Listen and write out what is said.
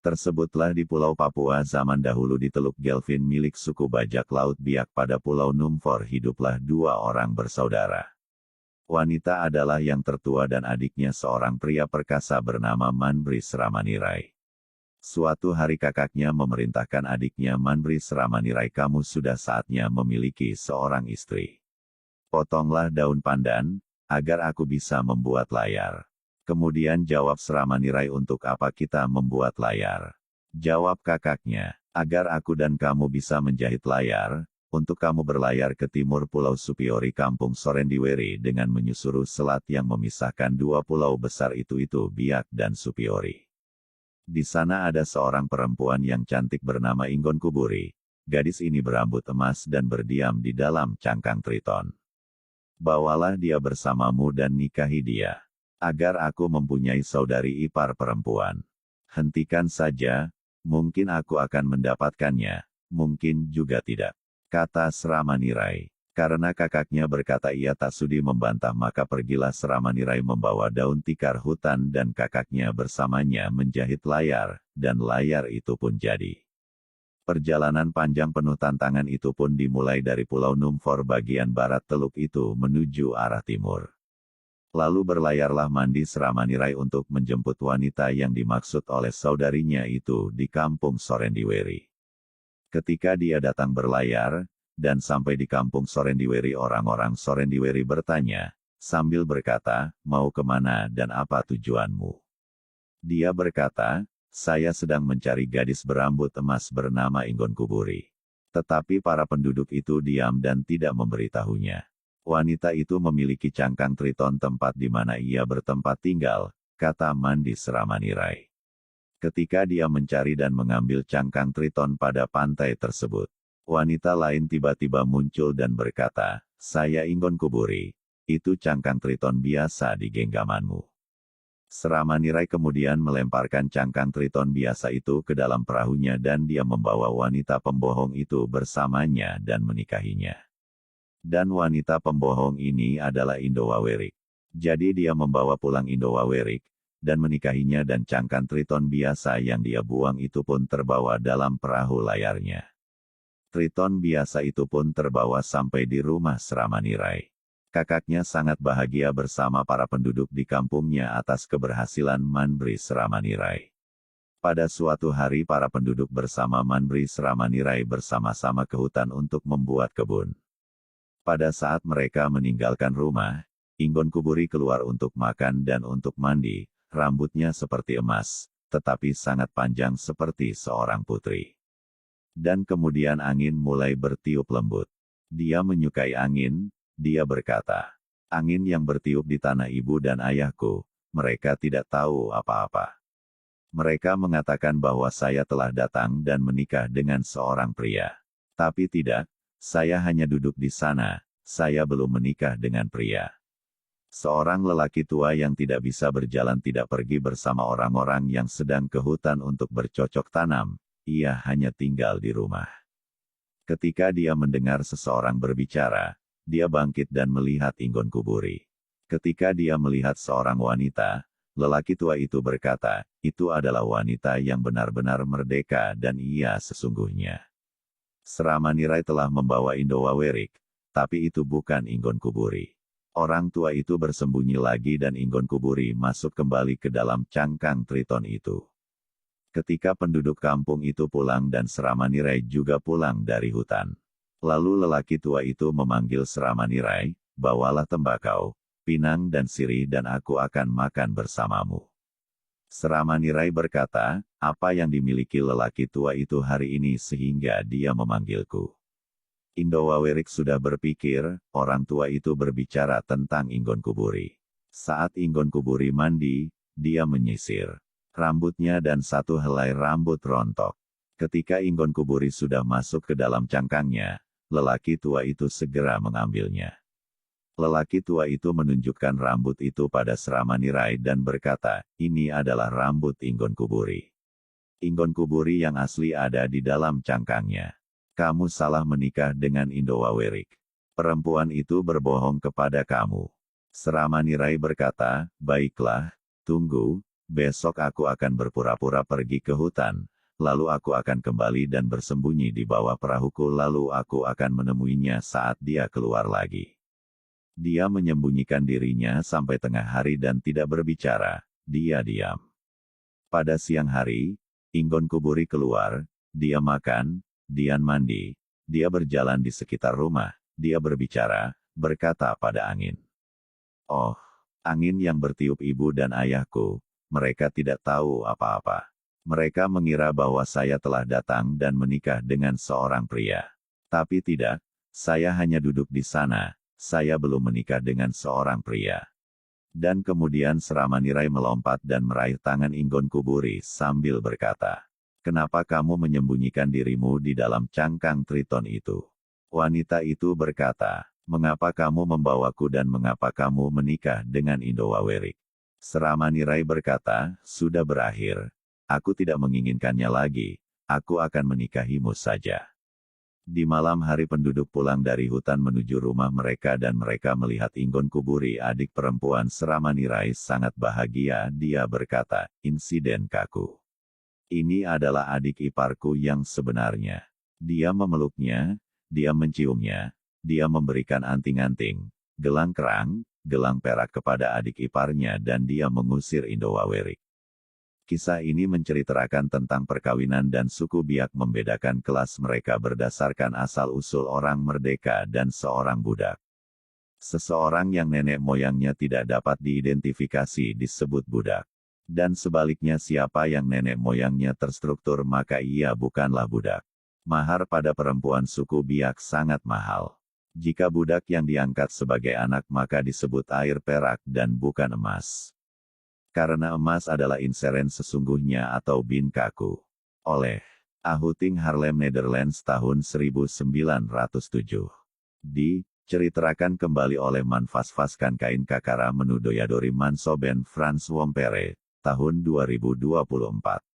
Tersebutlah di Pulau Papua zaman dahulu di Teluk Gelvin milik suku bajak laut Biak pada Pulau Numfor hiduplah dua orang bersaudara. Wanita adalah yang tertua dan adiknya seorang pria perkasa bernama Manbris Ramanirai. Suatu hari kakaknya memerintahkan adiknya Manbris Ramanirai, kamu sudah saatnya memiliki seorang istri. Potonglah daun pandan, agar aku bisa membuat layar. Kemudian jawab Ramanirai, untuk apa kita membuat layar? Jawab kakaknya, agar aku dan kamu bisa menjahit layar, untuk kamu berlayar ke timur Pulau Supiori Kampung Sorendiweri dengan menyusuri selat yang memisahkan dua pulau besar itu Biak dan Supiori. Di sana ada seorang perempuan yang cantik bernama Inggon Kuburi. Gadis ini berambut emas dan berdiam di dalam cangkang Triton. Bawalah dia bersamamu dan nikahi dia, agar aku mempunyai saudari ipar perempuan. Hentikan saja, mungkin aku akan mendapatkannya, mungkin juga tidak, kata Ramanirai. Karena kakaknya berkata ia tak sudi membantah, maka pergilah Ramanirai membawa daun tikar hutan dan kakaknya bersamanya menjahit layar, dan layar itu pun jadi. Perjalanan panjang penuh tantangan itu pun dimulai dari Pulau Numfor bagian barat teluk itu menuju arah timur. Lalu berlayarlah Mandis Ramanirai untuk menjemput wanita yang dimaksud oleh saudarinya itu di kampung Sorendiweri. Ketika dia datang berlayar, dan sampai di kampung Sorendiweri, orang-orang Sorendiweri bertanya, sambil berkata, mau kemana dan apa tujuanmu? Dia berkata, saya sedang mencari gadis berambut emas bernama Inggon Kuburi. Tetapi para penduduk itu diam dan tidak memberitahunya. Wanita itu memiliki cangkang Triton, tempat di mana ia bertempat tinggal, kata Mandis Ramanirai. Ketika dia mencari dan mengambil cangkang Triton pada pantai tersebut, wanita lain tiba-tiba muncul dan berkata, saya Inggon Kuburi, itu cangkang Triton biasa di genggamanmu. Ramanirai kemudian melemparkan cangkang Triton biasa itu ke dalam perahunya dan dia membawa wanita pembohong itu bersamanya dan menikahinya. Dan wanita pembohong ini adalah Indowawerik. Jadi dia membawa pulang Indowawerik, dan menikahinya, dan cangkang Triton biasa yang dia buang itu pun terbawa dalam perahu layarnya. Triton biasa itu pun terbawa sampai di rumah Ramanirai. Kakaknya sangat bahagia bersama para penduduk di kampungnya atas keberhasilan Manbris Ramanirai. Pada suatu hari para penduduk bersama Manbris Ramanirai bersama-sama ke hutan untuk membuat kebun. Pada saat mereka meninggalkan rumah, Inggon Kuburi keluar untuk makan dan untuk mandi. Rambutnya seperti emas, tetapi sangat panjang seperti seorang putri. Dan kemudian angin mulai bertiup lembut. Dia menyukai angin. Dia berkata, angin yang bertiup di tanah ibu dan ayahku, mereka tidak tahu apa-apa. Mereka mengatakan bahwa saya telah datang dan menikah dengan seorang pria. Tapi tidak, saya hanya duduk di sana, saya belum menikah dengan pria. Seorang lelaki tua yang tidak bisa berjalan tidak pergi bersama orang-orang yang sedang ke hutan untuk bercocok tanam, ia hanya tinggal di rumah. Ketika dia mendengar seseorang berbicara, dia bangkit dan melihat Inggon Kuburi. Ketika dia melihat seorang wanita, lelaki tua itu berkata, itu adalah wanita yang benar-benar merdeka dan ia sesungguhnya. Ramanirai telah membawa Indowawerik, tapi itu bukan Inggon Kuburi. Orang tua itu bersembunyi lagi dan Inggon Kuburi masuk kembali ke dalam cangkang Triton itu. Ketika penduduk kampung itu pulang dan Ramanirai juga pulang dari hutan. Lalu lelaki tua itu memanggil Ramanirai, bawalah tembakau, pinang dan sirih dan aku akan makan bersamamu. Ramanirai berkata, apa yang dimiliki lelaki tua itu hari ini sehingga dia memanggilku? Indowawerik sudah berpikir, orang tua itu berbicara tentang Inggon Kuburi. Saat Inggon Kuburi mandi, dia menyisir rambutnya dan satu helai rambut rontok. Ketika Inggon Kuburi sudah masuk ke dalam cangkangnya, lelaki tua itu segera mengambilnya. Lelaki tua itu menunjukkan rambut itu pada Ramanirai dan berkata, ini adalah rambut Inggon Kuburi. Inggon Kuburi yang asli ada di dalam cangkangnya. Kamu salah menikah dengan Indowawerik. Perempuan itu berbohong kepada kamu. Ramanirai berkata, baiklah, tunggu, Besok aku akan berpura-pura pergi ke hutan, lalu aku akan kembali dan bersembunyi di bawah perahuku lalu aku akan menemuinya saat dia keluar lagi. Dia menyembunyikan dirinya sampai tengah hari dan tidak berbicara, dia diam. Pada siang hari, Inggon Kuburi keluar, dia makan, dia mandi, dia berjalan di sekitar rumah, dia berbicara, berkata pada angin. Oh, angin yang bertiup ibu dan ayahku, mereka tidak tahu apa-apa. Mereka mengira bahwa saya telah datang dan menikah dengan seorang pria. Tapi tidak, saya hanya duduk di sana, saya belum menikah dengan seorang pria. Dan kemudian Seramanirai melompat dan meraih tangan Inggon Kuburi sambil berkata, "Kenapa kamu menyembunyikan dirimu di dalam cangkang Triton itu?" Wanita itu berkata, "Mengapa kamu membawaku dan mengapa kamu menikah dengan Indowawerik?" Seramanirai berkata, "Sudah berakhir. Aku tidak menginginkannya lagi, aku akan menikahimu saja." Di malam hari penduduk pulang dari hutan menuju rumah mereka dan mereka melihat Inggon Kuburi adik perempuan Seramanirai sangat bahagia. Dia berkata, "Insiden kaku. Ini adalah adik iparku yang sebenarnya." Dia memeluknya, dia menciumnya, dia memberikan anting-anting, gelang kerang, gelang perak kepada adik iparnya dan dia mengusir Indowawerik. Kisah ini menceritakan tentang perkawinan dan suku Biak membedakan kelas mereka berdasarkan asal-usul orang merdeka dan seorang budak. Seseorang yang nenek moyangnya tidak dapat diidentifikasi disebut budak. Dan sebaliknya siapa yang nenek moyangnya terstruktur maka ia bukanlah budak. Mahar pada perempuan suku Biak sangat mahal. Jika budak yang diangkat sebagai anak maka disebut air perak dan bukan emas. Karena emas adalah inseren sesungguhnya atau bin kaku. Oleh Ahuting Haarlem Netherlands tahun 1907. Diceritakan kembali oleh Manfasfaskan Kain Kakara Menudoyadori Mansoben Frans Wompere, tahun 2024.